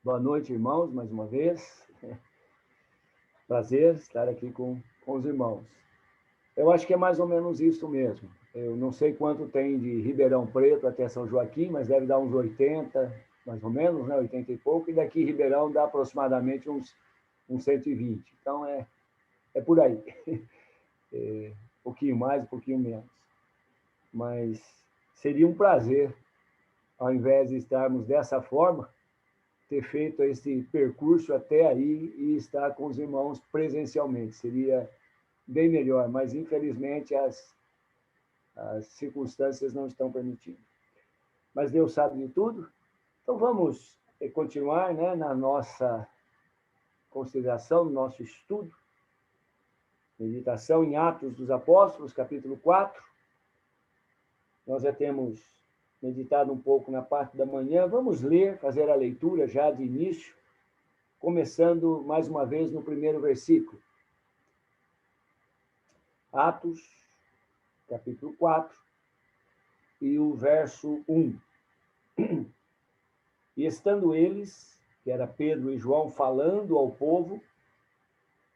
Boa noite, irmãos, mais uma vez. Prazer estar aqui com os irmãos. Eu acho que é mais ou menos isso mesmo. Eu não sei quanto tem de Ribeirão Preto até São Joaquim, mas deve dar uns 80, mais ou menos, né? 80 e pouco, e daqui Ribeirão dá aproximadamente uns 120. Então, é por aí. Um pouquinho mais, um pouquinho menos. Mas seria um prazer, ao invés de estarmos dessa forma, ter feito esse percurso até aí e estar com os irmãos presencialmente. Seria bem melhor, mas infelizmente as circunstâncias não estão permitindo. Mas Deus sabe de tudo. Então vamos continuar, né, na nossa consideração, no nosso estudo, meditação em Atos dos Apóstolos, capítulo 4. Nós já temos meditado um pouco na parte da manhã. Vamos ler, fazer a leitura já de início, começando mais uma vez no primeiro versículo. Atos, capítulo 4, e o verso 1. E estando eles, que era Pedro e João, falando ao povo,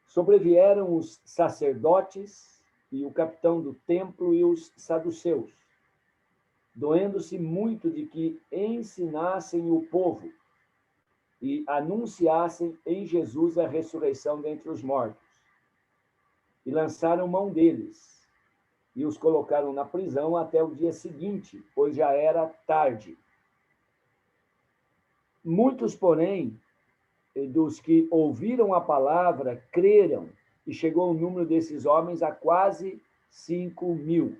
sobrevieram os sacerdotes e o capitão do templo e os saduceus, doendo-se muito de que ensinassem o povo e anunciassem em Jesus a ressurreição dentre os mortos. E lançaram mão deles e os colocaram na prisão até o dia seguinte, pois já era tarde. Muitos, porém, dos que ouviram a palavra, creram, e chegou o número desses homens a quase 5.000.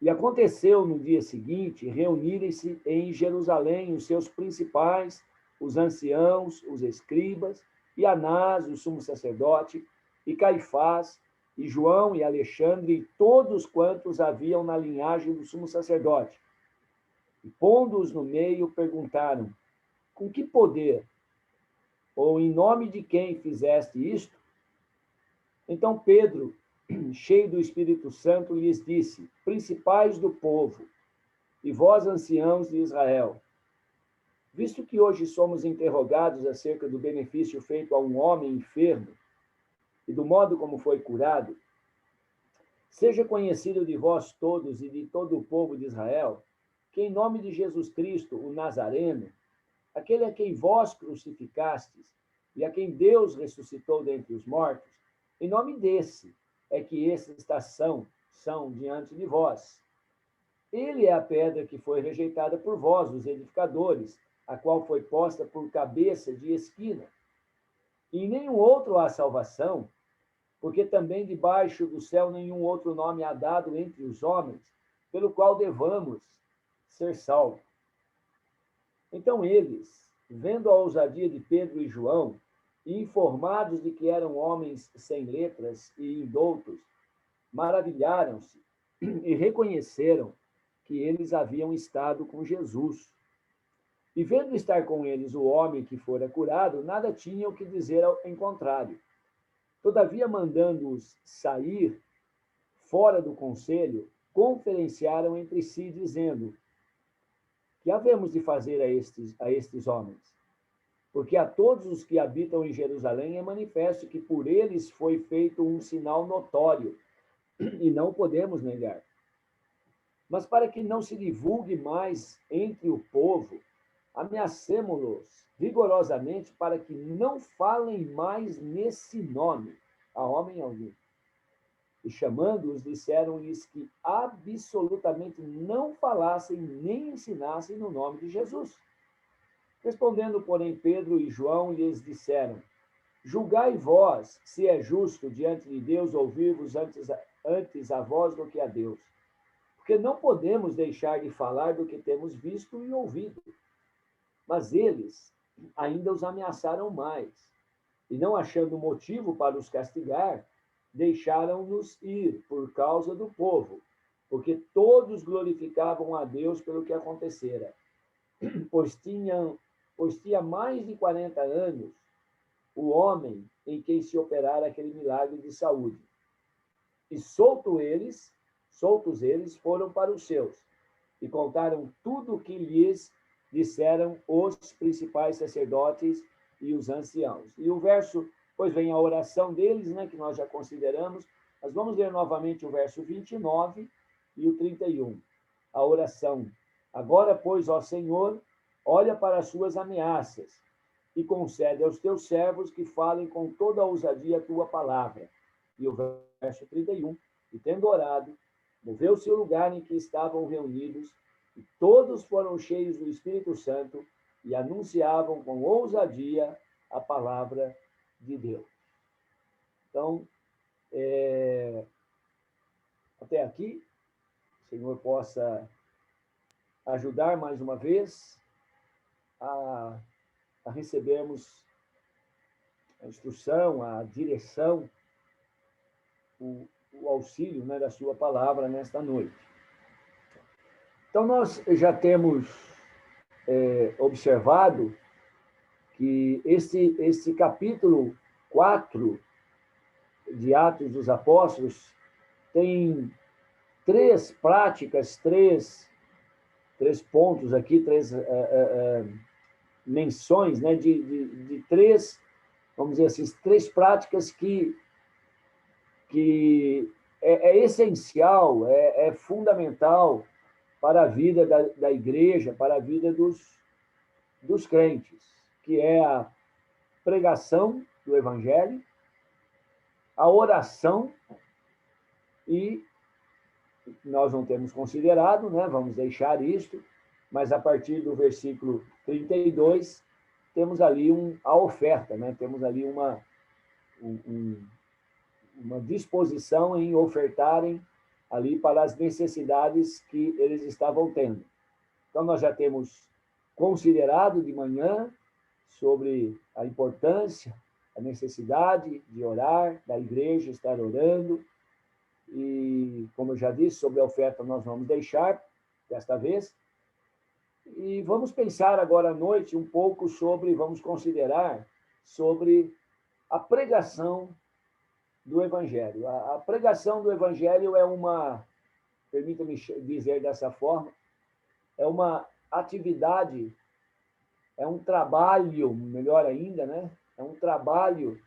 E aconteceu no dia seguinte reunirem-se em Jerusalém os seus principais, os anciãos, os escribas, e Anás, o sumo sacerdote, e Caifás, e João e Alexandre, e todos quantos haviam na linhagem do sumo sacerdote. E pondo-os no meio, perguntaram: com que poder ou em nome de quem fizeste isto? Então Pedro, cheio do Espírito Santo, lhes disse: principais do povo, e vós, anciãos de Israel, visto que hoje somos interrogados acerca do benefício feito a um homem enfermo e do modo como foi curado, seja conhecido de vós todos e de todo o povo de Israel, que em nome de Jesus Cristo, o Nazareno, aquele a quem vós crucificastes e a quem Deus ressuscitou dentre os mortos, em nome desse é que estes são diante de vós. Ele é a pedra que foi rejeitada por vós, os edificadores, a qual foi posta por cabeça de esquina. E em nenhum outro há salvação, porque também debaixo do céu nenhum outro nome há dado entre os homens, pelo qual devamos ser salvos. Então eles, vendo a ousadia de Pedro e João, e informados de que eram homens sem letras e indoutos, maravilharam-se e reconheceram que eles haviam estado com Jesus. E vendo estar com eles o homem que fora curado, nada tinham que dizer em contrário. Todavia, mandando-os sair fora do conselho, conferenciaram entre si, dizendo: que havemos de fazer a estes homens? Porque a todos os que habitam em Jerusalém é manifesto que por eles foi feito um sinal notório, e não podemos negar. Mas para que não se divulgue mais entre o povo, ameacemo-los rigorosamente para que não falem mais nesse nome a homem algum. E chamando-os, disseram-lhes que absolutamente não falassem nem ensinassem no nome de Jesus. Respondendo, porém, Pedro e João lhes disseram: julgai vós se é justo diante de Deus ouvir-vos antes a vós do que a Deus. Porque não podemos deixar de falar do que temos visto e ouvido. Mas eles ainda os ameaçaram mais, e não achando motivo para os castigar, deixaram-nos ir por causa do povo, porque todos glorificavam a Deus pelo que acontecera. Pois tinha mais de 40 anos o homem em quem se operara aquele milagre de saúde. E soltos eles foram para os seus, e contaram tudo o que lhes disseram os principais sacerdotes e os anciãos. E o verso, pois vem a oração deles, né, que nós já consideramos. Nós vamos ler novamente o verso 29 e o 31. A oração. Agora, pois, ó Senhor, olha para as suas ameaças e concede aos teus servos que falem com toda a ousadia a tua palavra. E o verso 31. E tendo orado, moveu-se o lugar em que estavam reunidos, e todos foram cheios do Espírito Santo e anunciavam com ousadia a palavra de Deus. Então, até aqui, o Senhor possa ajudar mais uma vez a recebermos a instrução, a direção, o auxílio, né, da sua palavra nesta noite. Então, nós já temos observado que esse capítulo 4 de Atos dos Apóstolos tem três práticas, três pontos aqui, três menções, né, de três, vamos dizer assim, três práticas que é essencial, é fundamental para a vida da igreja, para a vida dos crentes, que é a pregação do Evangelho, a oração e nós não temos considerado, né? Vamos deixar isto, mas a partir do versículo 32, temos ali a oferta, né? Temos ali uma disposição em ofertarem ali para as necessidades que eles estavam tendo. Então, nós já temos considerado de manhã sobre a importância, a necessidade de orar, da igreja estar orando, e, como eu já disse, sobre a oferta nós vamos deixar desta vez. E vamos pensar agora à noite um pouco vamos considerar sobre a pregação do Evangelho. A pregação do Evangelho permita-me dizer dessa forma, é uma atividade, é um trabalho, melhor ainda, né? É um trabalho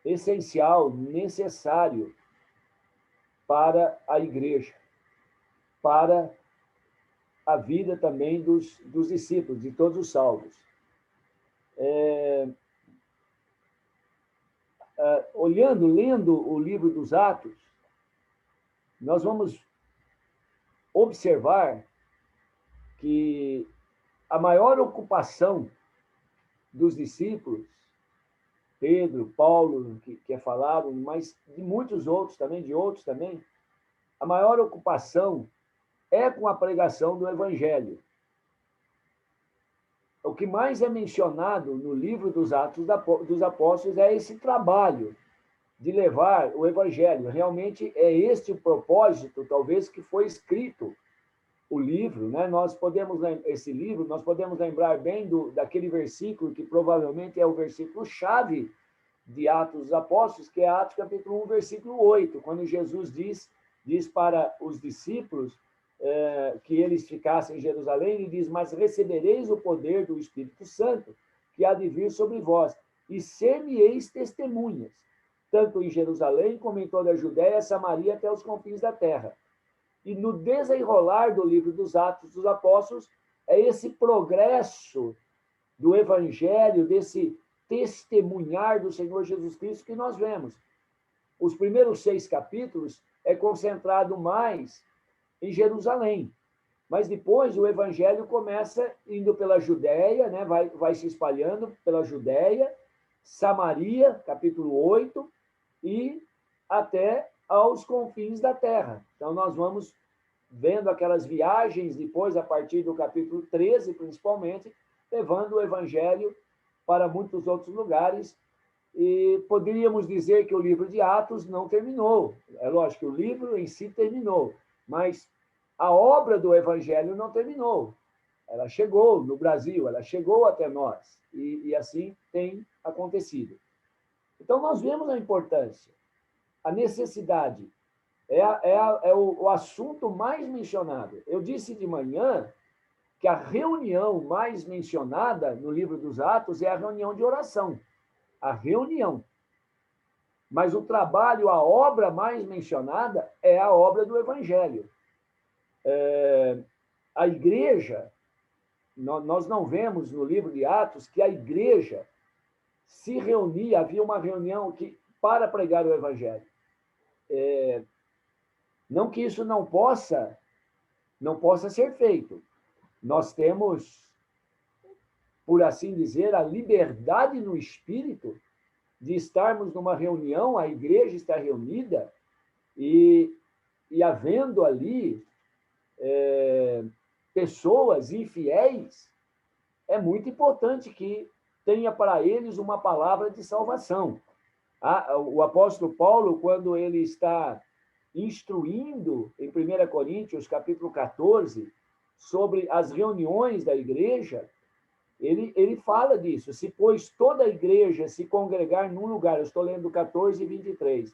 essencial, necessário para a igreja, para a vida também dos discípulos, de todos os salvos. Lendo o livro dos Atos, nós vamos observar que a maior ocupação dos discípulos, Pedro, Paulo, que é falado, mas de muitos outros também, de outros também, a maior ocupação é com a pregação do Evangelho. O que mais é mencionado no livro dos Atos dos Apóstolos é esse trabalho de levar o Evangelho. Realmente é este o propósito, talvez, que foi escrito o livro, né? Esse livro, nós podemos lembrar bem daquele versículo que provavelmente é o versículo-chave de Atos dos Apóstolos, que é Atos capítulo 1, versículo 8, quando Jesus diz para os discípulos que eles ficassem em Jerusalém, e diz: mas recebereis o poder do Espírito Santo, que há de vir sobre vós, e ser-me-eis testemunhas, tanto em Jerusalém como em toda a Judéia, Samaria, até os confins da terra. E no desenrolar do livro dos Atos dos Apóstolos, é esse progresso do Evangelho, desse testemunhar do Senhor Jesus Cristo que nós vemos. Os primeiros 6 capítulos é concentrado mais em Jerusalém, mas depois o Evangelho começa indo pela Judéia, né? vai se espalhando pela Judéia, Samaria, capítulo 8, e até aos confins da terra. Então, nós vamos vendo aquelas viagens depois, a partir do capítulo 13, principalmente, levando o Evangelho para muitos outros lugares. E poderíamos dizer que o livro de Atos não terminou. É lógico que o livro em si terminou, mas a obra do Evangelho não terminou. Ela chegou no Brasil, ela chegou até nós, e assim tem acontecido. Então, nós vemos a importância, a necessidade, é o assunto mais mencionado. Eu disse de manhã que a reunião mais mencionada no livro dos Atos é a reunião de oração. A reunião. Mas o trabalho, a obra mais mencionada é a obra do Evangelho. A igreja, nós não vemos no livro de Atos que a igreja se reunia, havia uma reunião para pregar o Evangelho. Não que isso não possa ser feito. Nós temos, por assim dizer, a liberdade no espírito de estarmos numa reunião, a igreja está reunida, e havendo ali pessoas infiéis, é muito importante que tenha para eles uma palavra de salvação. O apóstolo Paulo, quando ele está instruindo em 1 Coríntios, capítulo 14, sobre as reuniões da igreja, ele fala disso. Se, pois, toda a igreja se congregar num lugar, eu estou lendo 14, 23,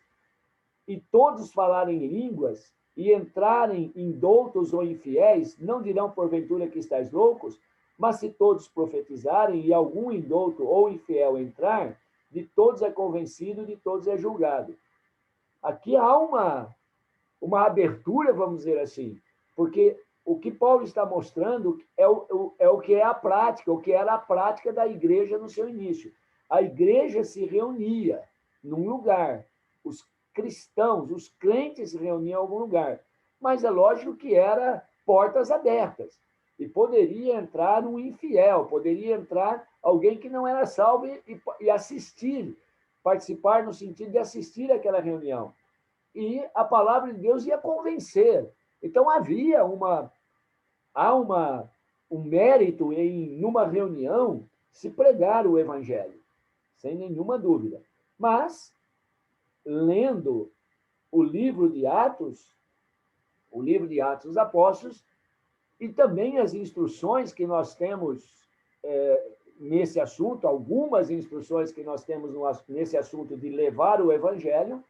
e todos falarem línguas, e entrarem indoutos ou infiéis, não dirão porventura que estáis loucos, mas se todos profetizarem, e algum indouto ou infiel entrar, de todos é convencido, de todos é julgado. Aqui há uma abertura, vamos dizer assim, porque o que Paulo está mostrando é o que é a prática, o que era a prática da igreja no seu início. A igreja se reunia num lugar, os cristãos, os crentes se reuniam em algum lugar, mas é lógico que era portas abertas, e poderia entrar um infiel, poderia entrar alguém que não era salvo e assistir, participar no sentido de assistir àquela reunião. E a palavra de Deus ia convencer. Então, há um mérito em, numa reunião, se pregar o evangelho, sem nenhuma dúvida. Mas, lendo o livro de Atos dos Apóstolos, e também as instruções que nós temos nesse assunto, algumas instruções que nós temos nesse assunto de levar o evangelho,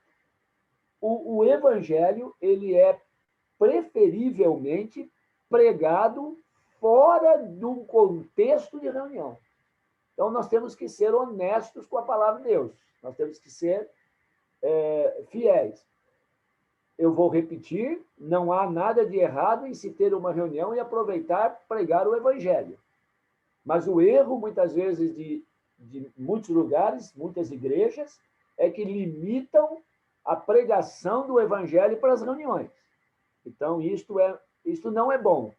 o evangelho ele é preferivelmente pregado fora do contexto de reunião. Então, nós temos que ser honestos com a palavra de Deus. Nós temos que ser fiéis. Eu vou repetir, não há nada de errado em se ter uma reunião e aproveitar pregar o evangelho. Mas o erro, muitas vezes, de muitos lugares, muitas igrejas, é que limitam a pregação do evangelho para as reuniões. Então, isto não é bom.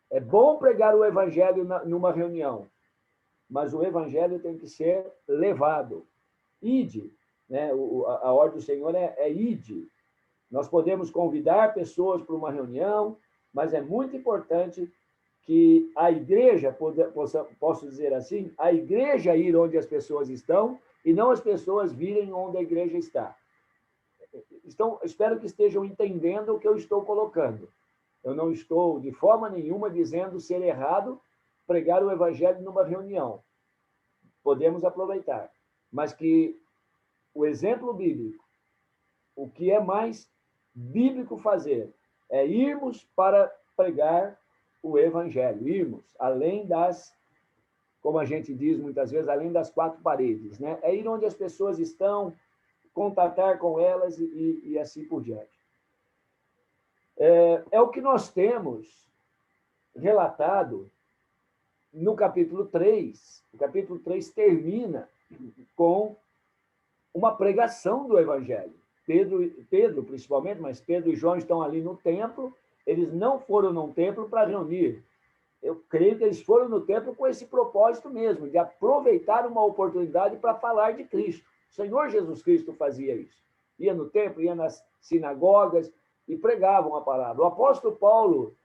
É bom pregar o evangelho numa reunião, mas o evangelho tem que ser levado. Ide, né? A ordem do Senhor é ide. Nós podemos convidar pessoas para uma reunião, mas é muito importante que a igreja, posso dizer assim, a igreja ir onde as pessoas estão e não as pessoas virem onde a igreja está. Então, espero que estejam entendendo o que eu estou colocando. Eu não estou, de forma nenhuma, dizendo ser errado pregar o evangelho numa reunião. Podemos aproveitar. Mas que o exemplo bíblico, o que é mais bíblico fazer, é irmos para pregar o evangelho, irmos além como a gente diz muitas vezes, além das quatro paredes, né? É ir onde as pessoas estão, contatar com elas e assim por diante. É o que nós temos relatado no capítulo 3. O capítulo 3 termina com uma pregação do evangelho. Pedro, principalmente, mas Pedro e João estão ali no templo, eles não foram no templo para reunir. Eu creio que eles foram no templo com esse propósito mesmo, de aproveitar uma oportunidade para falar de Cristo. O Senhor Jesus Cristo fazia isso. Ia no templo, ia nas sinagogas e pregavam a palavra. O apóstolo Paulo,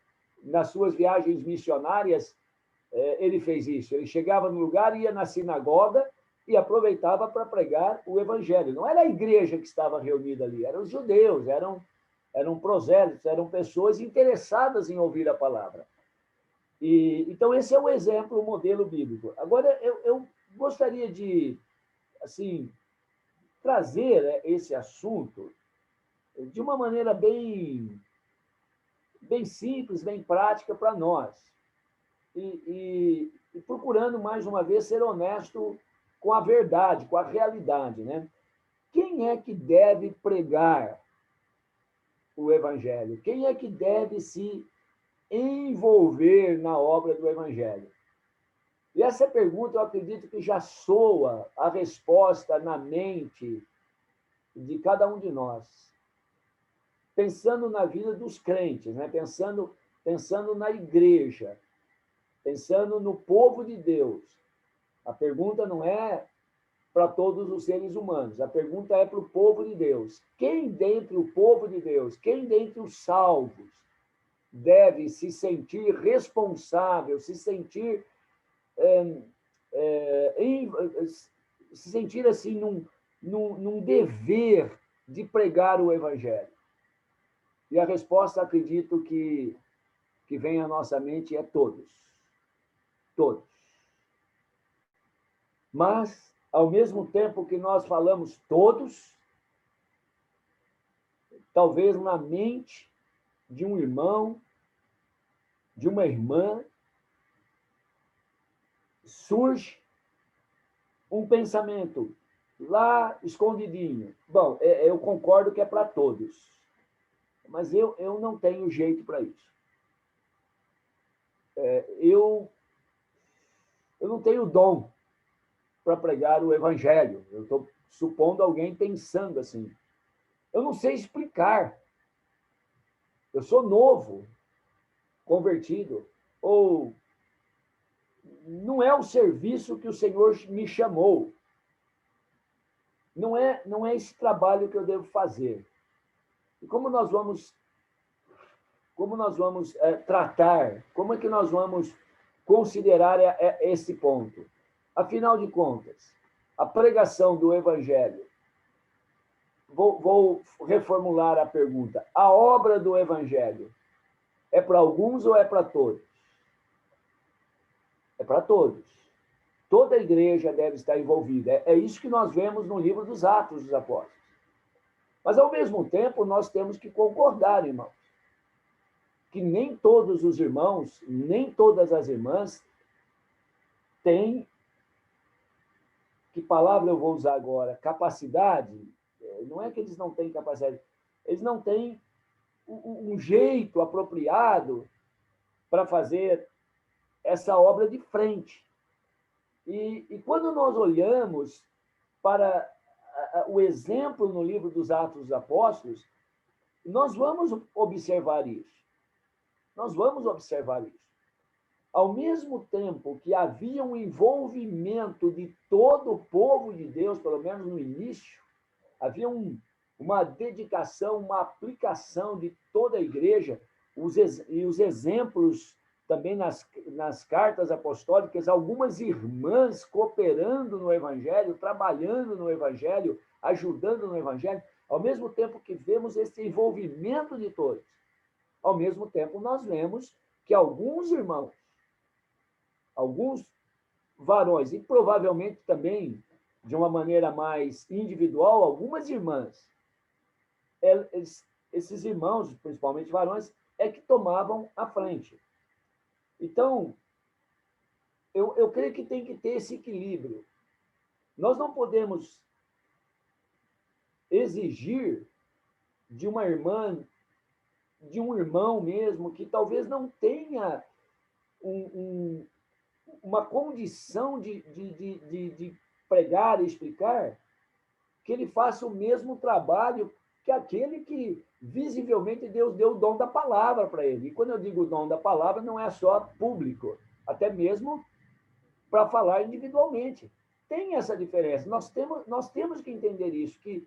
nas suas viagens missionárias, ele fez isso. Ele chegava no lugar, ia na sinagoga e aproveitava para pregar o evangelho. Não era a igreja que estava reunida ali, eram os judeus, eram prosélitos, eram pessoas interessadas em ouvir a palavra. Então, esse é o exemplo, o modelo bíblico. Agora, eu gostaria de, assim, trazer esse assunto de uma maneira bem simples, bem prática para nós. e procurando, mais uma vez, ser honesto com a verdade, com a realidade, né? Quem é que deve pregar o Evangelho? Quem é que deve se envolver na obra do Evangelho? E essa pergunta, eu acredito que já soa a resposta na mente de cada um de nós. Pensando na vida dos crentes, né? pensando na igreja, pensando no povo de Deus. A pergunta não é para todos os seres humanos, a pergunta é para o povo de Deus. Quem dentre o povo de Deus, quem dentre os salvos, deve se sentir responsável, se sentir se sentir assim num dever de pregar o Evangelho? E a resposta, acredito que vem à nossa mente é todos. Todos. Mas, ao mesmo tempo que nós falamos todos, talvez na mente de um irmão, de uma irmã, surge um pensamento lá escondidinho. Bom, eu concordo que é para todos, mas eu não tenho jeito para isso. Eu não tenho dom para pregar o Evangelho. Eu estou supondo alguém pensando assim. Eu não sei explicar. Eu sou novo, convertido, ou não é o serviço que o Senhor me chamou. Não é esse trabalho que eu devo fazer. E como nós vamos tratar, como é que nós vamos considerar esse ponto? Afinal de contas, a pregação do Evangelho, vou reformular a pergunta, a obra do Evangelho é para alguns ou é para todos? É para todos. Toda a igreja deve estar envolvida. É isso que nós vemos no livro dos Atos dos Apóstolos. Mas, ao mesmo tempo, nós temos que concordar, irmãos, que nem todos os irmãos, nem todas as irmãs têm, que palavra eu vou usar agora? Capacidade? Não é que eles não têm capacidade, eles não têm um jeito apropriado para fazer essa obra de frente. E quando nós olhamos para o exemplo no livro dos Atos dos Apóstolos, nós vamos observar isso. Nós vamos observar isso. Ao mesmo tempo que havia um envolvimento de todo o povo de Deus, pelo menos no início, havia uma dedicação, uma aplicação de toda a igreja, e os exemplos também nas cartas apostólicas, algumas irmãs cooperando no Evangelho, trabalhando no Evangelho, ajudando no Evangelho, ao mesmo tempo que vemos esse envolvimento de todos. Ao mesmo tempo, nós vemos que alguns irmãos, alguns varões, e provavelmente também, de uma maneira mais individual, algumas irmãs, esses irmãos, principalmente varões, é que tomavam a frente. Então, eu creio que tem que ter esse equilíbrio. Nós não podemos exigir de uma irmã, de um irmão mesmo, que talvez não tenha uma condição de pregar e explicar, que ele faça o mesmo trabalho que aquele que visivelmente Deus deu o dom da palavra para ele. E quando eu digo dom da palavra, não é só público, até mesmo para falar individualmente. Tem essa diferença. Nós temos que entender isso, que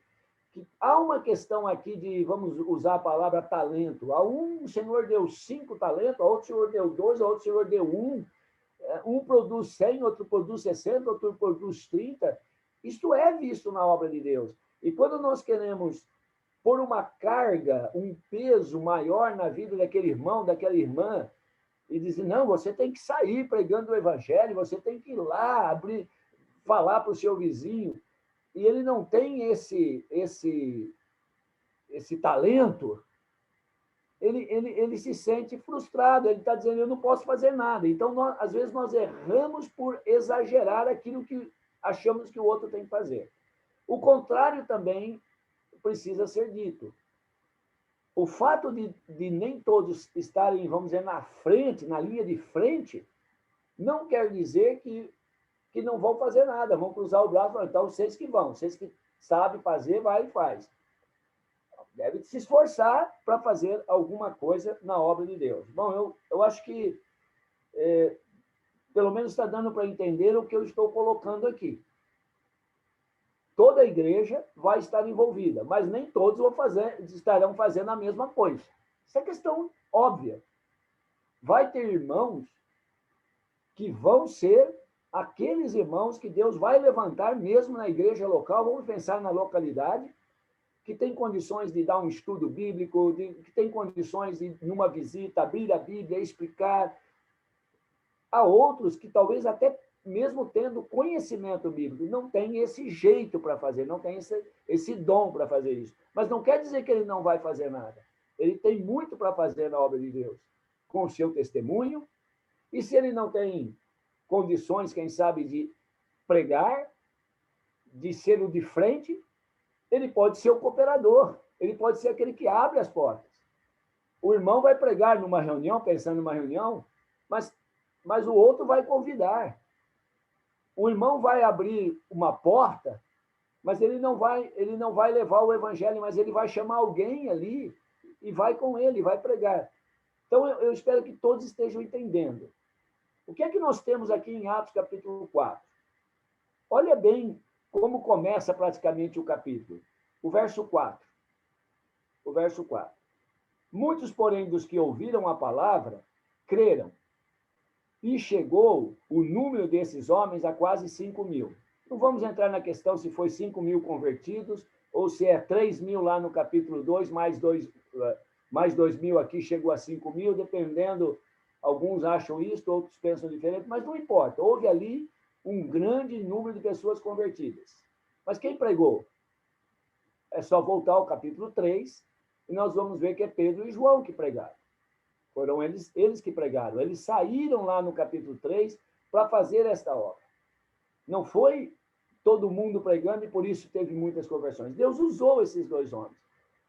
há uma questão aqui de, vamos usar a palavra talento. A um o Senhor deu 5 talentos, a outro o Senhor deu 2, a outro o Senhor deu 1. Um produz 100, outro produz 60, outro produz 30. Isto é visto na obra de Deus. E quando nós queremos pôr uma carga, um peso maior na vida daquele irmão, daquela irmã, e dizer, não, você tem que sair pregando o Evangelho, você tem que ir lá, falar para o seu vizinho, e ele não tem esse talento, ele se sente frustrado, ele está dizendo, eu não posso fazer nada. Então, às vezes, nós erramos por exagerar aquilo que achamos que o outro tem que fazer. O contrário também precisa ser dito. O fato de nem todos estarem, vamos dizer, na frente, na linha de frente, não quer dizer que não vão fazer nada, vão cruzar o braço, então vocês que vão, vocês que sabem fazer, vai e faz. Deve se esforçar para fazer alguma coisa na obra de Deus. Bom, eu acho que, pelo menos está dando para entender o que eu estou colocando aqui. Toda a igreja vai estar envolvida, mas nem todos estarão fazendo a mesma coisa. Isso é questão óbvia. Vai ter irmãos que vão ser aqueles irmãos que Deus vai levantar mesmo na igreja local, vamos pensar na localidade, que tem condições de dar um estudo bíblico, que tem condições de, numa visita, abrir a Bíblia, explicar. Há outros que talvez até mesmo tendo conhecimento bíblico, não tem esse jeito para fazer, não tem esse dom para fazer isso. Mas não quer dizer que ele não vai fazer nada. Ele tem muito para fazer na obra de Deus, com o seu testemunho, e se ele não tem condições, quem sabe, de pregar, de ser o de frente, ele pode ser o cooperador, ele pode ser aquele que abre as portas. O irmão vai pregar numa reunião, pensando numa reunião, mas o outro vai convidar. O irmão vai abrir uma porta, mas ele não vai levar o evangelho, mas ele vai chamar alguém ali e vai com ele, vai pregar. Então, eu espero que todos estejam entendendo. O que é que nós temos aqui em Atos capítulo 4? Olha bem como começa praticamente o capítulo. O verso 4. O verso 4. Muitos, porém, dos que ouviram a palavra, creram. E chegou o número desses homens a quase 5.000. Não vamos entrar na questão se foi 5.000 convertidos ou se é 3.000 lá no capítulo 2, mais 2.000 aqui, chegou a 5.000, dependendo, alguns acham isso, outros pensam diferente, mas não importa. Houve ali um grande número de pessoas convertidas. Mas quem pregou? É só voltar ao capítulo 3 e nós vamos ver que é Pedro e João que pregaram. Foram eles que pregaram. Eles saíram lá no capítulo 3 para fazer esta obra. Não foi todo mundo pregando e por isso teve muitas conversões. Deus usou esses dois homens.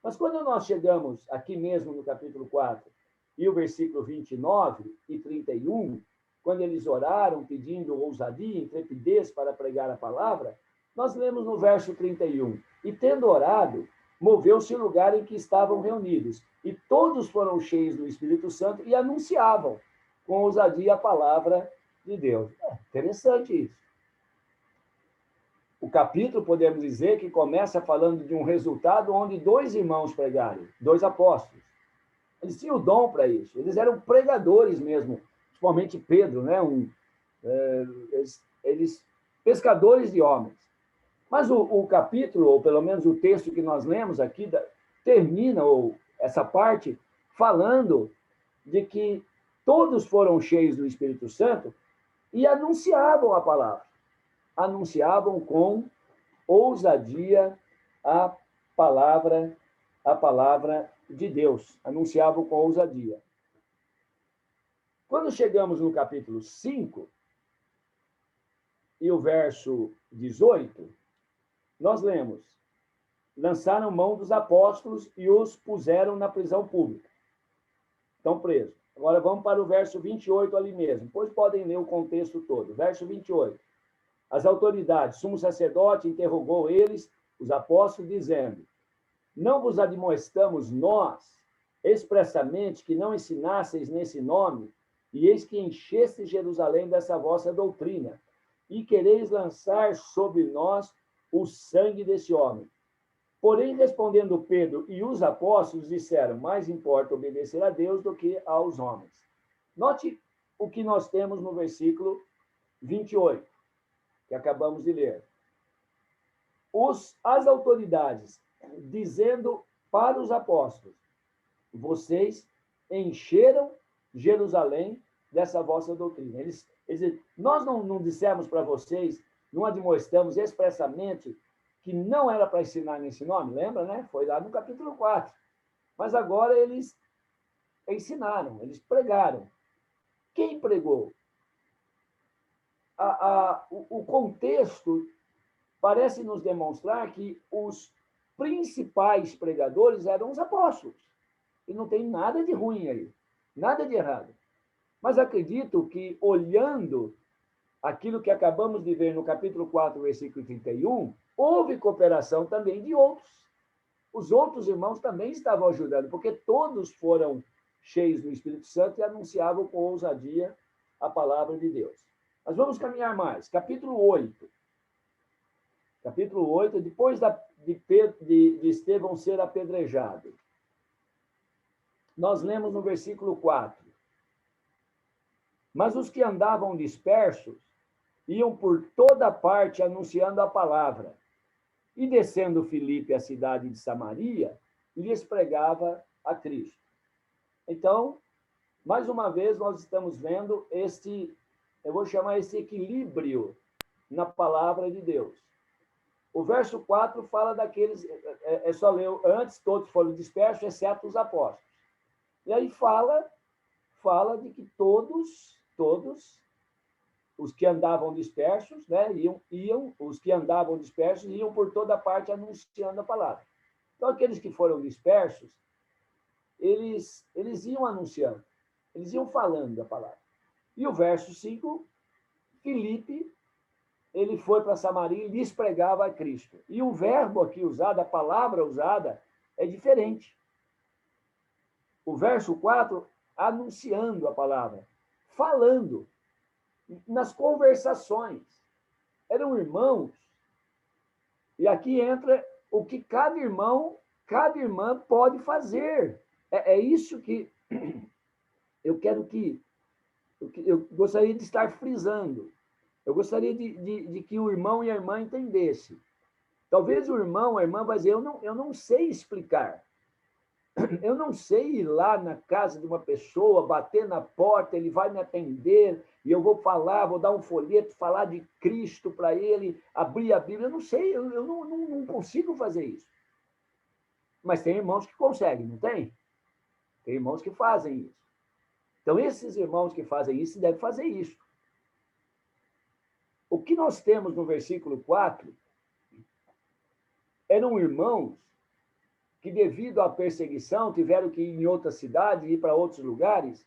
Mas quando nós chegamos aqui mesmo no capítulo 4 e o versículo 29 e 31, quando eles oraram pedindo ousadia, intrepidez para pregar a palavra, nós lemos no verso 31, e tendo orado, moveu-se o lugar em que estavam reunidos, e todos foram cheios do Espírito Santo e anunciavam com ousadia a palavra de Deus. Interessante isso. O capítulo, podemos dizer, que começa falando de um resultado onde dois irmãos pregaram, dois apóstolos. Eles tinham o dom para isso, eles eram pregadores mesmo, principalmente Pedro, né? Eles pescadores de homens. Mas o capítulo, ou pelo menos o texto que nós lemos aqui, termina, ou essa parte, falando de que todos foram cheios do Espírito Santo e anunciavam a palavra. Anunciavam com ousadia a palavra de Deus. Anunciavam com ousadia. Quando chegamos no capítulo 5 e o verso 18, nós lemos: lançaram mão dos apóstolos e os puseram na prisão pública. Estão presos. Agora vamos para o verso 28 ali mesmo. Pois podem ler o contexto todo. Verso 28. As autoridades, sumo sacerdote, interrogou eles, os apóstolos, dizendo: não vos admoestamos nós, expressamente, que não ensinasseis nesse nome, e eis que enchestes Jerusalém dessa vossa doutrina, e quereis lançar sobre nós o sangue desse homem. Porém, respondendo Pedro e os apóstolos, disseram: mais importa obedecer a Deus do que aos homens. Note o que nós temos no versículo 28, que acabamos de ler. As autoridades dizendo para os apóstolos: vocês encheram Jerusalém dessa vossa doutrina. Eles nós não dissemos para vocês, não admoestamos expressamente que não era para ensinar nesse nome, lembra, né? Foi lá no capítulo 4. Mas agora eles ensinaram, eles pregaram. Quem pregou? O contexto parece nos demonstrar que os principais pregadores eram os apóstolos. E não tem nada de ruim aí, nada de errado. Mas acredito que, olhando aquilo que acabamos de ver no capítulo 4, versículo 31, houve cooperação também de outros. Os outros irmãos também estavam ajudando, porque todos foram cheios do Espírito Santo e anunciavam com ousadia a palavra de Deus. Mas vamos caminhar mais. Capítulo 8. Capítulo 8, depois de Estevão ser apedrejado. Nós lemos no versículo 4. Mas os que andavam dispersos iam por toda parte anunciando a palavra. E descendo Filipe à cidade de Samaria, lhes pregava a Cristo. Então, mais uma vez, nós estamos vendo eu vou chamar esse equilíbrio na palavra de Deus. O verso 4 fala daqueles, é só ler, antes todos foram dispersos, exceto os apóstolos. E aí fala de que todos os que andavam dispersos, né, os que andavam dispersos iam por toda parte anunciando a palavra. Então, aqueles que foram dispersos, eles iam anunciando, eles iam falando a palavra. E o verso 5, Filipe, ele foi para Samaria e lhes pregava a Cristo. E o verbo aqui usado, a palavra usada, é diferente. O verso 4, anunciando a palavra, falando, nas conversações. Eram irmãos. E aqui entra o que cada irmão, cada irmã pode fazer. É isso que eu quero eu gostaria de estar frisando. Eu gostaria de que o irmão e a irmã entendessem. Talvez o irmão, a irmã vai dizer, eu não sei explicar. Eu não sei ir lá na casa de uma pessoa, bater na porta, ele vai me atender, e eu vou falar, vou dar um folheto, falar de Cristo para ele, abrir a Bíblia. Eu não sei, eu não consigo fazer isso. Mas tem irmãos que conseguem, não tem? Tem irmãos que fazem isso. Então, esses irmãos que fazem isso devem fazer isso. O que nós temos no versículo 4 eram irmãos que, devido à perseguição, tiveram que ir em outra cidade, ir para outros lugares.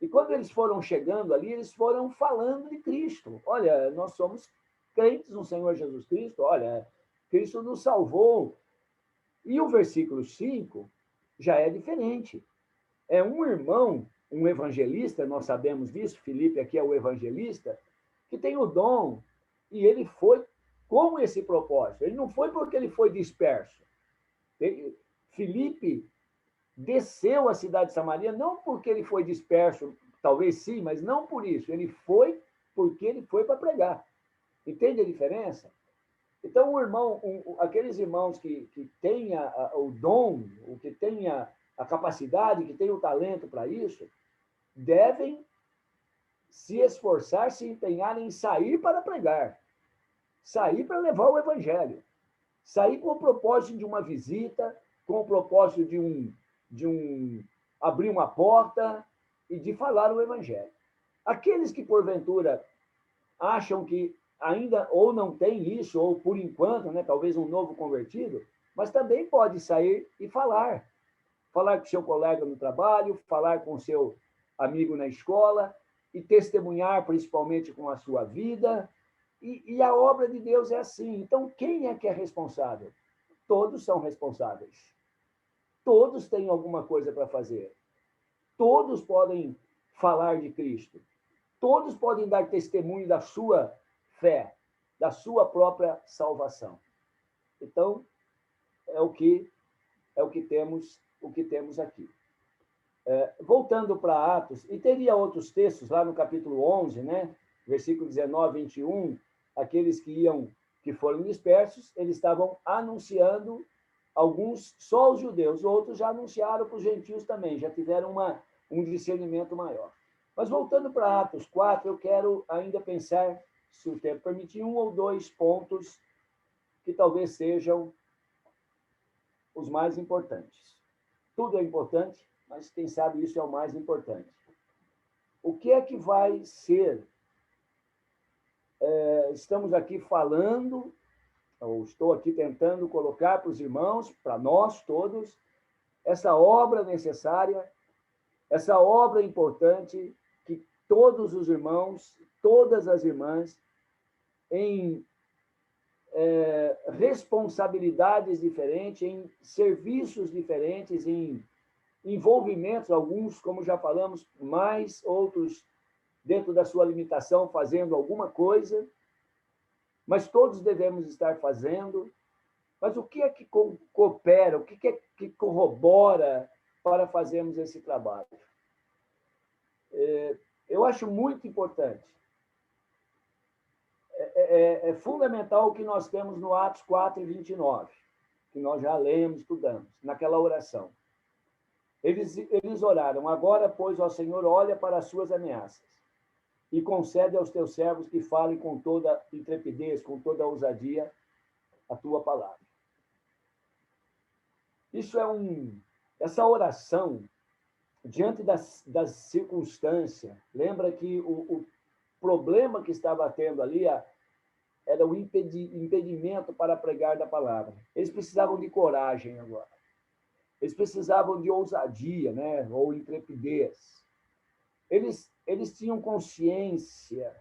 E quando eles foram chegando ali, eles foram falando de Cristo. Olha, nós somos crentes no Senhor Jesus Cristo. Olha, Cristo nos salvou. E o versículo 5 já é diferente. É um irmão, um evangelista, nós sabemos disso, Filipe aqui é o evangelista, que tem o dom, e ele foi com esse propósito. Ele não foi porque ele foi disperso. Filipe desceu à cidade de Samaria não porque ele foi disperso, talvez sim, mas não por isso. Ele foi porque ele foi para pregar. Entende a diferença? Então, aqueles irmãos que têm o dom, o que têm a capacidade, que têm o talento para isso, devem se esforçar, se empenhar em sair para pregar, sair para levar o evangelho, sair com o propósito de uma visita, com o propósito de abrir uma porta e de falar o evangelho. Aqueles que, porventura, acham que ainda ou não tem isso, ou por enquanto, né, talvez um novo convertido, mas também pode sair e falar. Falar com seu colega no trabalho, falar com seu amigo na escola e testemunhar principalmente com a sua vida. E a obra de Deus é assim. Então, quem é que é responsável? Todos são responsáveis. Todos têm alguma coisa para fazer. Todos podem falar de Cristo. Todos podem dar testemunho da sua fé, da sua própria salvação. Então, é o que temos aqui. Voltando para Atos, e teria outros textos lá no capítulo 11, né? Versículo 19, 21, aqueles que foram dispersos, eles estavam anunciando, alguns só os judeus, outros já anunciaram para os gentios também, já tiveram um discernimento maior. Mas voltando para Atos 4, eu quero ainda pensar, se o tempo permitir, um ou dois pontos que talvez sejam os mais importantes. Tudo é importante, mas quem sabe isso é o mais importante. O que é que vai ser? Estamos aqui falando, ou estou aqui tentando colocar para os irmãos, para nós todos, essa obra necessária, essa obra importante que todos os irmãos, todas as irmãs, em responsabilidades diferentes, em serviços diferentes, em envolvimentos, alguns, como já falamos, mais, outros dentro da sua limitação, fazendo alguma coisa, mas todos devemos estar fazendo. Mas o que é que coopera, o que é que corrobora para fazermos esse trabalho? Eu acho muito importante. É fundamental o que nós temos no Atos 4 e 29, que nós já lemos, estudamos, naquela oração. Eles oraram: agora, pois, ó Senhor, olha para as suas ameaças e concede aos teus servos que falem com toda intrepidez, com toda ousadia, a tua palavra. Isso essa oração, diante das circunstâncias, lembra que o problema que estava tendo ali era o impedimento para pregar da palavra. Eles precisavam de coragem agora. Eles precisavam de ousadia, né? Ou intrepidez. Eles tinham consciência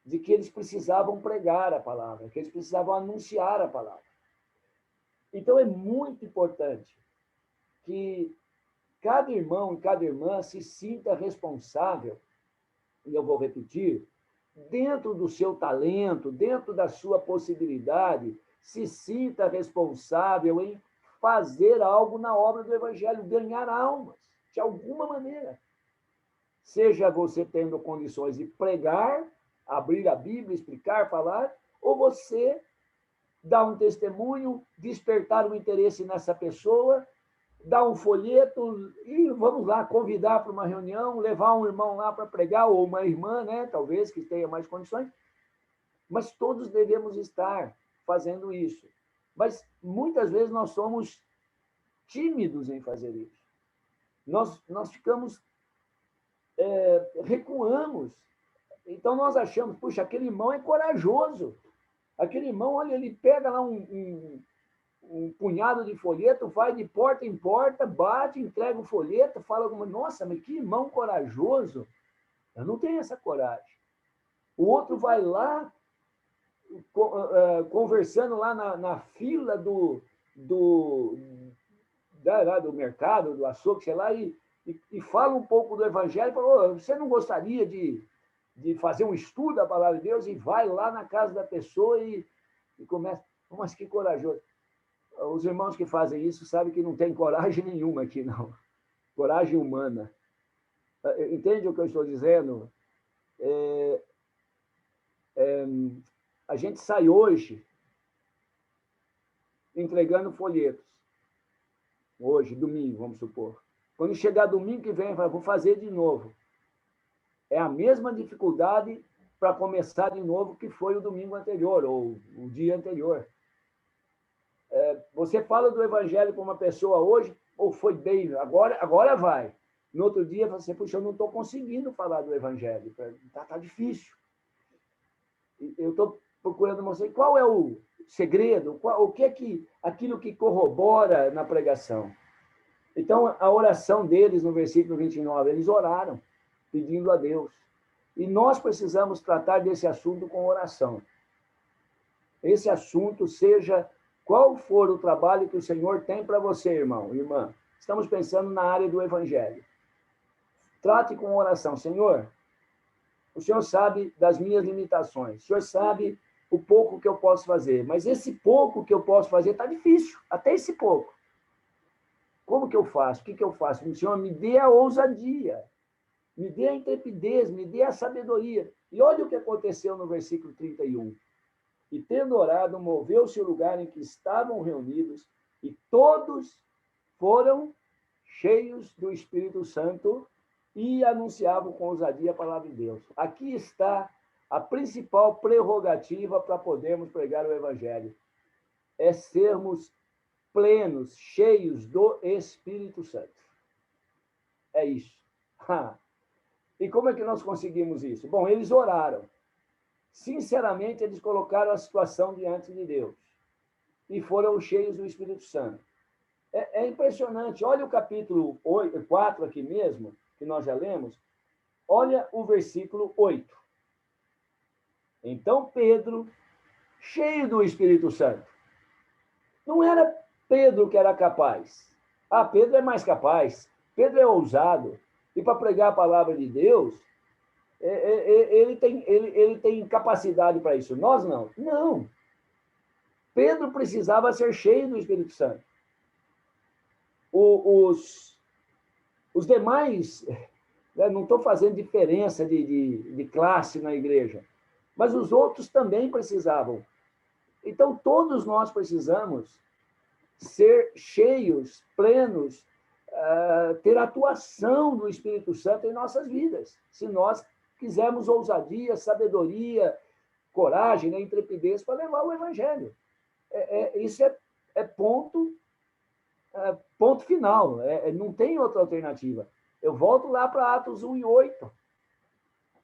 de que eles precisavam pregar a palavra, que eles precisavam anunciar a palavra. Então, é muito importante que cada irmão e cada irmã se sinta responsável, e eu vou repetir, dentro do seu talento, dentro da sua possibilidade, se sinta responsável em fazer algo na obra do Evangelho, ganhar almas, de alguma maneira. Seja você tendo condições de pregar, abrir a Bíblia, explicar, falar, ou você dar um testemunho, despertar um interesse nessa pessoa, dar um folheto e vamos lá, convidar para uma reunião, levar um irmão lá para pregar, ou uma irmã, né, talvez, que tenha mais condições. Mas todos devemos estar fazendo isso. Mas muitas vezes nós somos tímidos em fazer isso. Nós ficamos, recuamos. Então nós achamos, puxa, aquele irmão é corajoso. Aquele irmão, olha, ele pega lá um punhado de folheto, vai de porta em porta, bate, entrega o folheto, fala alguma, nossa, mas que irmão corajoso. Eu não tenho essa coragem. O outro vai lá, conversando lá na fila do mercado, do açougue, sei lá, e fala um pouco do evangelho, fala, você não gostaria de fazer um estudo da palavra de Deus? E vai lá na casa da pessoa e começa, mas que corajoso. Os irmãos que fazem isso sabem que não tem coragem nenhuma aqui, não. Coragem humana. Entende o que eu estou dizendo? A gente sai hoje entregando folhetos. Hoje, domingo, vamos supor. Quando chegar domingo que vem, vou fazer de novo. É a mesma dificuldade para começar de novo que foi o domingo anterior, ou o dia anterior. Você fala do evangelho com uma pessoa hoje, ou foi bem, agora vai. No outro dia, você, puxa, eu não estou conseguindo falar do evangelho, tá difícil. Eu estou procurando mostrar qual é o segredo, o que é aquilo que corrobora na pregação. Então, a oração deles, no versículo 29, eles oraram, pedindo a Deus. E nós precisamos tratar desse assunto com oração. Esse assunto, seja qual for o trabalho que o Senhor tem para você, irmão, irmã. Estamos pensando na área do evangelho. Trate com oração. Senhor, o Senhor sabe das minhas limitações. O Senhor sabe o pouco que eu posso fazer. Mas esse pouco que eu posso fazer está difícil. Até esse pouco. Como que eu faço? O que eu faço? O Senhor, me dê a ousadia. Me dê a intrepidez. Me dê a sabedoria. E olha o que aconteceu no versículo 31. E tendo orado, moveu-se o lugar em que estavam reunidos, e todos foram cheios do Espírito Santo e anunciavam com ousadia a palavra de Deus. Aqui está a principal prerrogativa para podermos pregar o Evangelho. É sermos plenos, cheios do Espírito Santo. É isso. E como é que nós conseguimos isso? Bom, eles oraram. Sinceramente, eles colocaram a situação diante de Deus e foram cheios do Espírito Santo. É impressionante. Olha o capítulo 4 aqui mesmo, que nós já lemos. Olha o versículo 8. Então Pedro, cheio do Espírito Santo. Não era Pedro que era capaz. Pedro é mais capaz. Pedro é ousado. E para pregar a palavra de Deus, ele tem capacidade para isso. Nós não. Não. Pedro precisava ser cheio do Espírito Santo. Os demais, não estou fazendo diferença de classe na igreja, mas os outros também precisavam. Então, todos nós precisamos ser cheios, plenos, ter atuação do Espírito Santo em nossas vidas. Se nós quisermos ousadia, sabedoria, coragem, né, intrepidez para levar o Evangelho. Isso é ponto final. Não tem outra alternativa. Eu volto lá para Atos 1 e 8.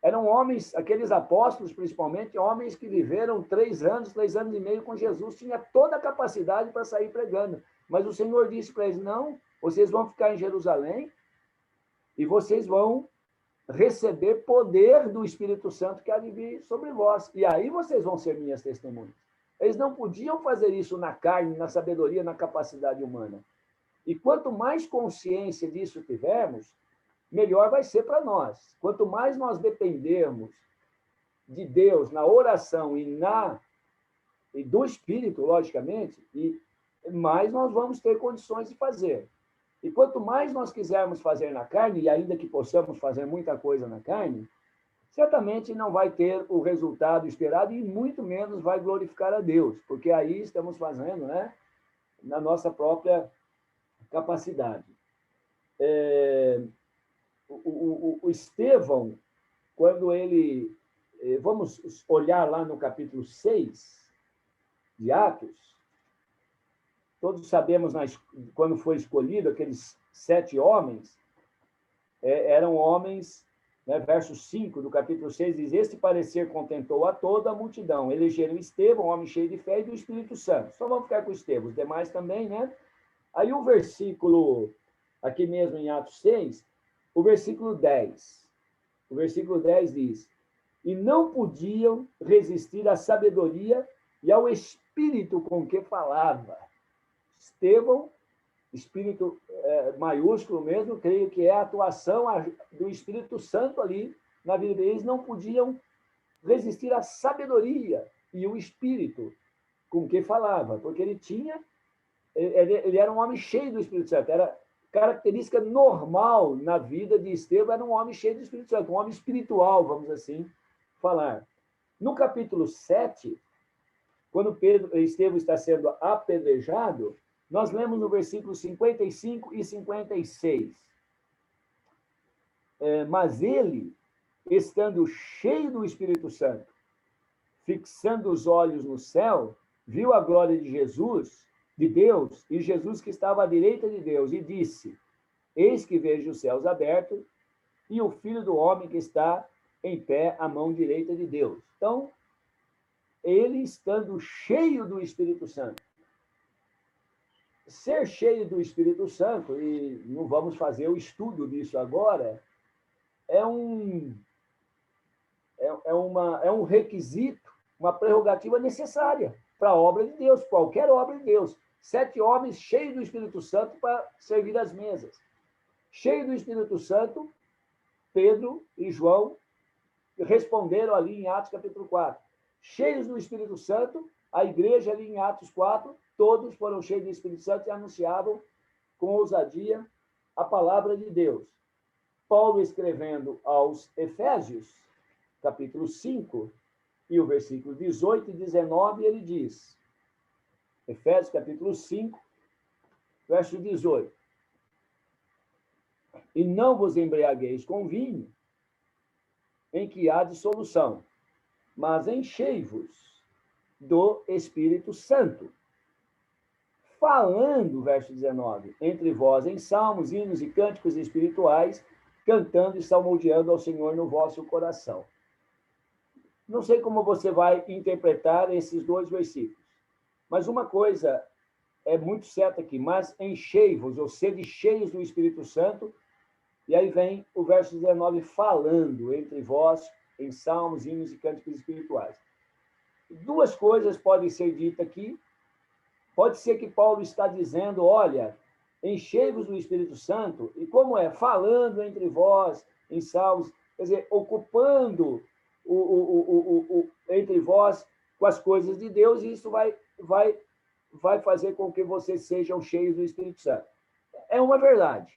Eram homens, aqueles apóstolos, principalmente, homens que viveram 3 anos e meio com Jesus, tinha toda a capacidade para sair pregando. Mas o Senhor disse para eles, não, vocês vão ficar em Jerusalém e vocês vão receber poder do Espírito Santo que há de vir sobre vós. E aí vocês vão ser minhas testemunhas. Eles não podiam fazer isso na carne, na sabedoria, na capacidade humana. E quanto mais consciência disso tivermos, melhor vai ser para nós. Quanto mais nós dependermos de Deus na oração e do Espírito, logicamente, e mais nós vamos ter condições de fazer. E quanto mais nós quisermos fazer na carne, e ainda que possamos fazer muita coisa na carne, certamente não vai ter o resultado esperado e muito menos vai glorificar a Deus, porque aí estamos fazendo, né, na nossa própria capacidade. O Estevão, quando ele... Vamos olhar lá no capítulo 6 de Atos. Todos sabemos, quando foi escolhido, aqueles 7 homens, eram homens, né, verso 5 do capítulo 6, diz, este parecer contentou a toda a multidão. Elegeram Estevão, homem cheio de fé e do Espírito Santo. Só vamos ficar com Estevão, os demais também, né? Aí o versículo, aqui mesmo em Atos 6, o versículo 10. O versículo 10 diz, e não podiam resistir à sabedoria e ao espírito com que falava. Estevão, espírito maiúsculo mesmo, creio que é a atuação do Espírito Santo ali na vida deles, não podiam resistir à sabedoria e o espírito com que falava, porque ele era um homem cheio do Espírito Santo, era característica normal na vida de Estevão, era um homem cheio do Espírito Santo, um homem espiritual, vamos assim falar. No capítulo 7, quando Estevão está sendo apedrejado, nós lemos no versículo 55 e 56. Mas ele, estando cheio do Espírito Santo, fixando os olhos no céu, viu a glória de Jesus, de Deus, e Jesus que estava à direita de Deus, e disse, eis que vejo os céus abertos, e o Filho do Homem que está em pé à mão direita de Deus. Então, ele estando cheio do Espírito Santo. Ser cheio do Espírito Santo, e não vamos fazer o estudo disso agora, é um requisito, uma prerrogativa necessária para a obra de Deus, qualquer obra de Deus. 7 homens cheios do Espírito Santo para servir as mesas. Cheio do Espírito Santo, Pedro e João responderam ali em Atos capítulo 4. Cheios do Espírito Santo, a igreja ali em Atos 4, todos foram cheios do Espírito Santo e anunciavam com ousadia a palavra de Deus. Paulo escrevendo aos Efésios, capítulo 5, e o versículo 18 e 19, ele diz, Efésios capítulo 5, verso 18, e não vos embriagueis com vinho, em que há dissolução, mas enchei-vos do Espírito Santo, falando, verso 19, entre vós em salmos, hinos e cânticos espirituais, cantando e salmodiando ao Senhor no vosso coração. Não sei como você vai interpretar esses dois versículos, mas uma coisa é muito certa aqui, mas enchei-vos, ou sede cheios do Espírito Santo, e aí vem o verso 19, falando entre vós em salmos, hinos e cânticos espirituais. Duas coisas podem ser ditas aqui. Pode ser que Paulo está dizendo, olha, enchei-vos do Espírito Santo, e como é? Falando entre vós em salmos, quer dizer, ocupando entre vós com as coisas de Deus, e isso vai fazer com que vocês sejam cheios do Espírito Santo. É uma verdade,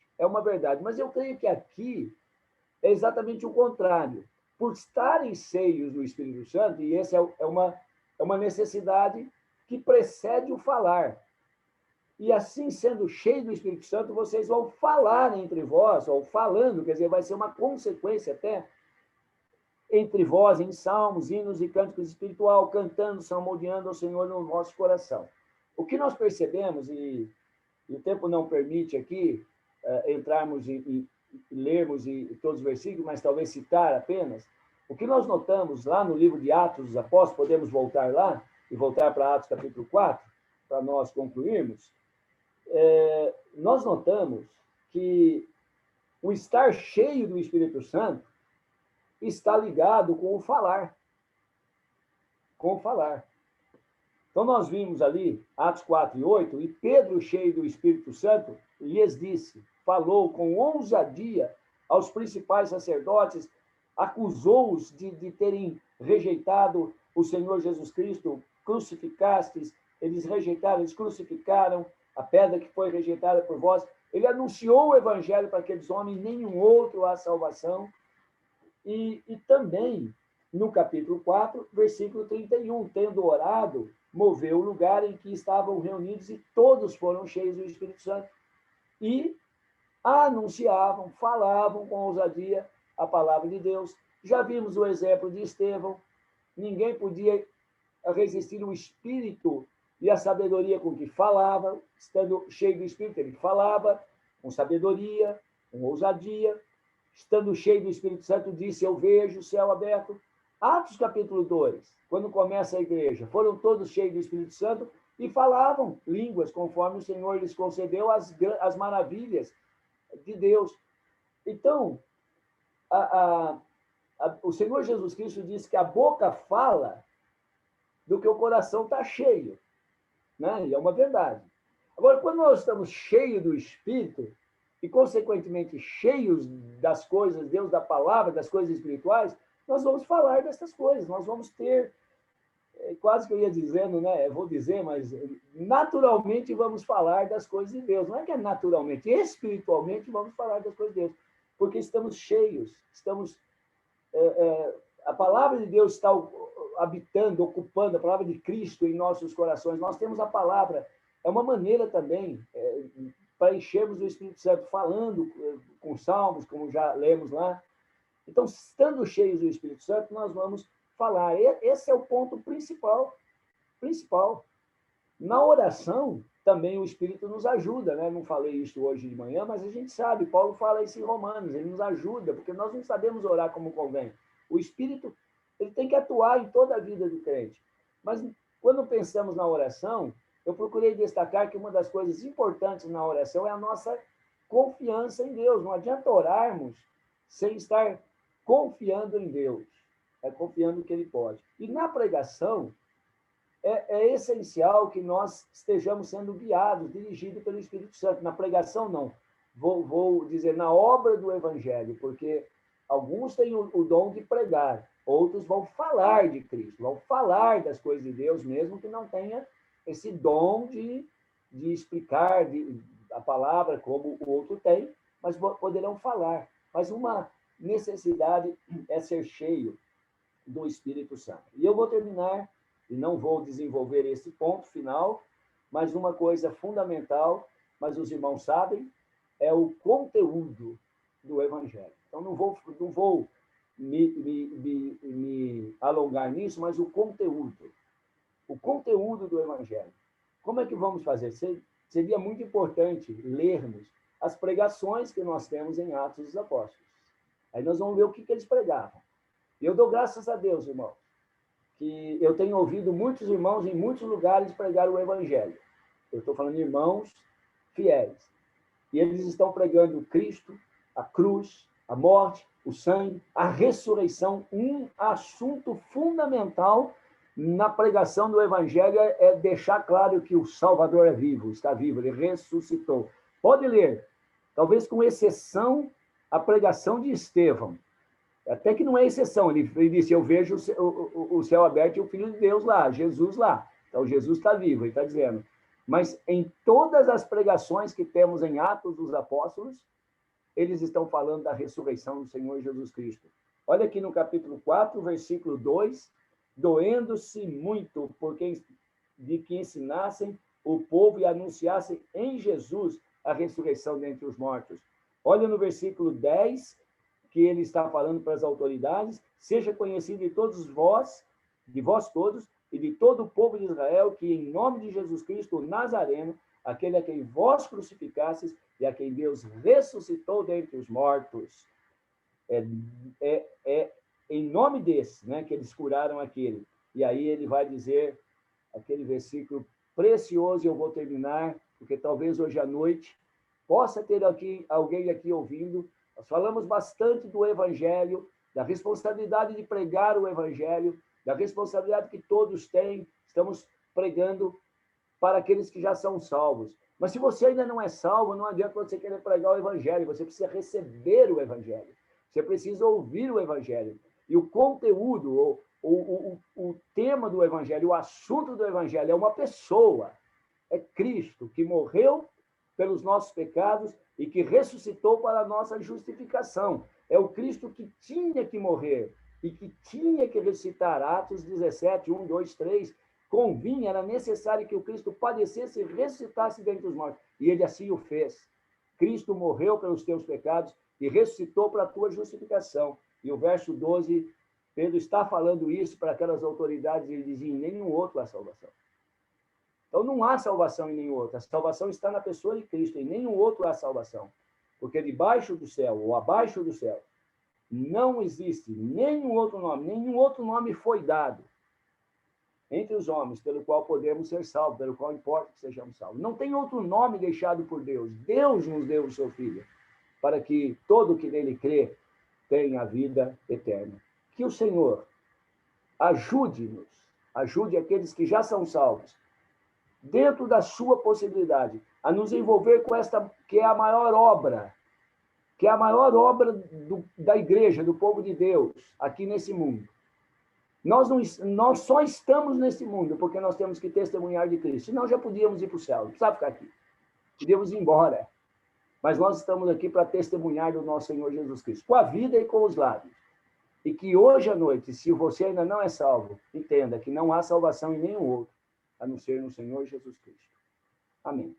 mas eu creio que aqui é exatamente o contrário. Por estarem cheios do Espírito Santo, e essa é uma necessidade que precede o falar. E assim, sendo cheio do Espírito Santo, vocês vão falar entre vós, ou falando, quer dizer, vai ser uma consequência até, entre vós em salmos, hinos e cânticos espiritual, cantando, salmodiando ao Senhor no vosso coração. O que nós percebemos, e o tempo não permite aqui entrarmos e lermos todos os versículos, mas talvez citar apenas, o que nós notamos lá no livro de Atos dos Apóstolos, podemos voltar lá, e voltar para Atos capítulo 4, para nós concluirmos, nós notamos que o estar cheio do Espírito Santo está ligado com o falar. Com o falar. Então, nós vimos ali, Atos 4 e 8, e Pedro, cheio do Espírito Santo, lhes disse, falou com ousadia aos principais sacerdotes, acusou-os de terem rejeitado o Senhor Jesus Cristo, crucificastes, eles rejeitaram, eles crucificaram a pedra que foi rejeitada por vós. Ele anunciou o evangelho para aqueles homens, nenhum outro há salvação. E também, no capítulo 4, versículo 31, tendo orado, moveu o lugar em que estavam reunidos e todos foram cheios do Espírito Santo. E anunciavam, falavam com ousadia a palavra de Deus. Já vimos o exemplo de Estevão. Ninguém podia resistir o Espírito e a sabedoria com que falava, estando cheio do Espírito, ele falava com sabedoria, com ousadia. Estando cheio do Espírito Santo, disse, eu vejo o céu aberto. Atos capítulo 2, quando começa a igreja, foram todos cheios do Espírito Santo e falavam línguas, conforme o Senhor lhes concedeu as maravilhas de Deus. Então, o Senhor Jesus Cristo disse que a boca fala do que o coração está cheio, né? E é uma verdade. Agora, quando nós estamos cheios do Espírito, e, consequentemente, cheios das coisas, Deus, da palavra, das coisas espirituais, nós vamos falar dessas coisas, nós vamos ter, quase que eu ia dizendo, né? Eu vou dizer, mas naturalmente vamos falar das coisas de Deus. Não é que é naturalmente, espiritualmente vamos falar das coisas de Deus, porque estamos cheios, a palavra de Deus está habitando, ocupando, a palavra de Cristo em nossos corações. Nós temos a palavra, é uma maneira também para enchermos o Espírito Santo, falando com salmos, como já lemos lá. Então, estando cheios do Espírito Santo, nós vamos falar. Esse é o ponto principal. Na oração, também o Espírito nos ajuda, né? Não falei isso hoje de manhã, mas a gente sabe, Paulo fala isso em Romanos, ele nos ajuda, porque nós não sabemos orar como convém. O Espírito, ele tem que atuar em toda a vida do crente. Mas, quando pensamos na oração, eu procurei destacar que uma das coisas importantes na oração é a nossa confiança em Deus. Não adianta orarmos sem estar confiando em Deus, confiando que Ele pode. E na pregação, é essencial que nós estejamos sendo guiados, dirigidos pelo Espírito Santo. Na pregação, não. Vou dizer, na obra do Evangelho, porque alguns têm o dom de pregar, outros vão falar de Cristo, vão falar das coisas de Deus, mesmo que não tenha esse dom de explicar a palavra como o outro tem, mas poderão falar. Mas uma necessidade é ser cheio do Espírito Santo. E eu vou terminar, e não vou desenvolver esse ponto final, mas uma coisa fundamental, mas os irmãos sabem, é o conteúdo do Evangelho. Então, não vou me alongar nisso, mas o conteúdo do Evangelho. Como é que vamos fazer? seria muito importante lermos as pregações que nós temos em Atos dos Apóstolos. Aí nós vamos ver o que eles pregavam. E eu dou graças a Deus, irmão, que eu tenho ouvido muitos irmãos em muitos lugares pregar o Evangelho. Eu estou falando de irmãos fiéis. E eles estão pregando Cristo, a cruz, a morte, o sangue, a ressurreição. Um assunto fundamental na pregação do Evangelho é deixar claro que o Salvador é vivo, está vivo, ele ressuscitou. Pode ler, talvez com exceção a pregação de Estevão. Até que não é exceção, ele disse, eu vejo o céu aberto e o Filho de Deus lá, Jesus lá. Então, Jesus está vivo, ele está dizendo. Mas em todas as pregações que temos em Atos dos Apóstolos, eles estão falando da ressurreição do Senhor Jesus Cristo. Olha aqui no capítulo 4, versículo 2, doendo-se muito de que ensinassem o povo e anunciassem em Jesus a ressurreição dentre os mortos. Olha no versículo 10, que ele está falando para as autoridades, seja conhecido de todos vós, de vós todos, e de todo o povo de Israel, que em nome de Jesus Cristo, o Nazareno, aquele a quem vós crucificastes e a quem Deus ressuscitou dentre os mortos. Em nome desse, né, que eles curaram aquele. E aí ele vai dizer aquele versículo precioso, e eu vou terminar, porque talvez hoje à noite possa ter alguém aqui ouvindo. Nós falamos bastante do Evangelho, da responsabilidade de pregar o Evangelho, da responsabilidade que todos têm. Estamos pregando para aqueles que já são salvos. Mas se você ainda não é salvo, não adianta você querer pregar o Evangelho, você precisa receber o Evangelho. Você precisa ouvir o Evangelho. E o conteúdo, o tema do Evangelho, o assunto do Evangelho é uma pessoa. É Cristo, que morreu pelos nossos pecados e que ressuscitou para a nossa justificação. É o Cristo que tinha que morrer e que tinha que ressuscitar. Atos 17, 1, 2, 3. Convinha, era necessário que o Cristo padecesse e ressuscitasse dentre os mortos. E ele assim o fez. Cristo morreu pelos teus pecados e ressuscitou para a tua justificação. E o verso 12, Pedro está falando isso para aquelas autoridades, e ele dizia, em nenhum outro há salvação. Então não há salvação em nenhum outro. A salvação está na pessoa de Cristo, em nenhum outro há salvação. Porque debaixo do céu, ou abaixo do céu, não existe nenhum outro nome foi dado entre os homens, pelo qual podemos ser salvos, pelo qual importa que sejamos salvos. Não tem outro nome deixado por Deus. Deus nos deu o seu Filho, para que todo que nele crê tenha a vida eterna. Que o Senhor ajude-nos, ajude aqueles que já são salvos, dentro da sua possibilidade, a nos envolver com esta, que é a maior obra, da igreja, do povo de Deus, aqui nesse mundo. Nós só estamos nesse mundo porque nós temos que testemunhar de Cristo. Senão já podíamos ir para o céu, não precisava ficar aqui. Podíamos ir embora. Mas nós estamos aqui para testemunhar do nosso Senhor Jesus Cristo, com a vida e com os lábios. E que hoje à noite, se você ainda não é salvo, entenda que não há salvação em nenhum outro, a não ser no Senhor Jesus Cristo. Amém.